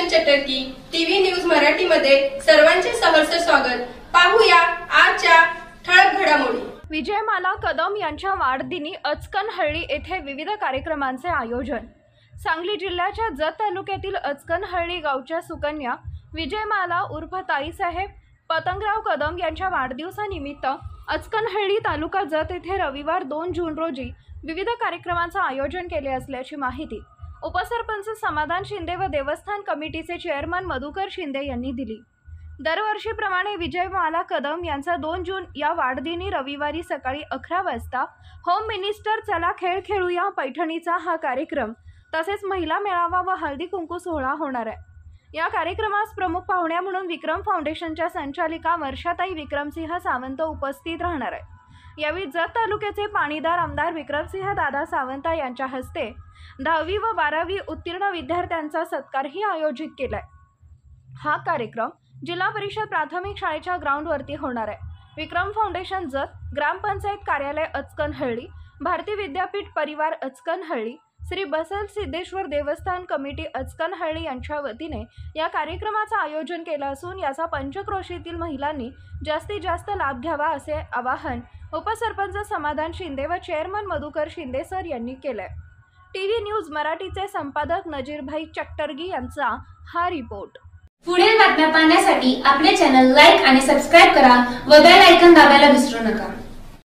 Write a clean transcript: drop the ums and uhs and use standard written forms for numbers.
चटर्की TV news Marathi मध्ये सर्वांचे सहर्ष स्वागत। पाहूया आजच्या ठळक घडामोडी। विजयमाला कदम यांच्या वाढदिनी अचकनहळ्ळी येथे विविध कार्यक्रमांचे आयोजन। सांगली जिल्ह्याच्या जत तालुक्यातील अचकनहळ्ळी गावच्या सुकन्या विजयमाला उर्फ ताईसाहेब पतंगराव कदम यांच्या वाढदिवसानिमित्त अचकनहळ्ळी तालुका जत येथे रविवार 2 जून रोजी विविध कार्यक्रमांचे आयोजन केले असल्याची माहिती उपसरपंच समाधान शिंदे व देवस्थान कमिटीचे चेअरमन मधुकर शिंदे यांनी दिली। दरवर्षीप्रमाणे विजयमाला कदम यांचा 2 जून या वाढदिनी रविवारी सकाळी 11 वाजता होम मिनिस्टर चला खेळ खेळूया पैठणीचा हा कार्यक्रम तसेच महिला मेळावा व हळदी कुंकू सोहळा होणार आहे। या कार्यक्रमास प्रमुख पाहुण्या म्हणून विक्रम फाउंडेशनच्या संचालिका वर्षाताई विक्रमसिंह सावंत उपस्थित राहणार आहे। यावेळी जत तालुक्याचे पाणीदार आमदार विक्रमसिंह दादा सावंत यांच्या हस्ते 10वी व 12वी उत्तीर्ण विद्यार्थ्यांचा सत्कारही आयोजित केलाय। हा कार्यक्रम जिल्हा परिषद प्राथमिक शाळेच्या ग्राउंडवरती होणार आहे। विक्रम फाउंडेशन जत, ग्रामपंचायत कार्यालय अचकनहळ्ळी, भारती विद्यापीठ परिवार अचकनहळ्ळी, श्री बसल सिद्धेश्वर देवस्थान कमिटी अचकनहळ्ळी यांच्या वतीने या कार्यक्रमाचे आयोजन केले असून याचा पंचक्रोशीतील महिलांनी जास्तीत जास्त लाभ घ्यावा असे आवाहन उपसरपंच समाधान शिंदे व चेअरमन मधुकर शिंदे सर यांनी केले। टीव्ही न्यूज मराठीचे संपादक नजीरभाई चट्टर्गी यांचा हा रिपोर्ट। पुढील बातम्या पाहण्यासाठी आपले चॅनल लाईक आणि सबस्क्राइब करा व बेल आयकॉन दाबायला विसरू नका।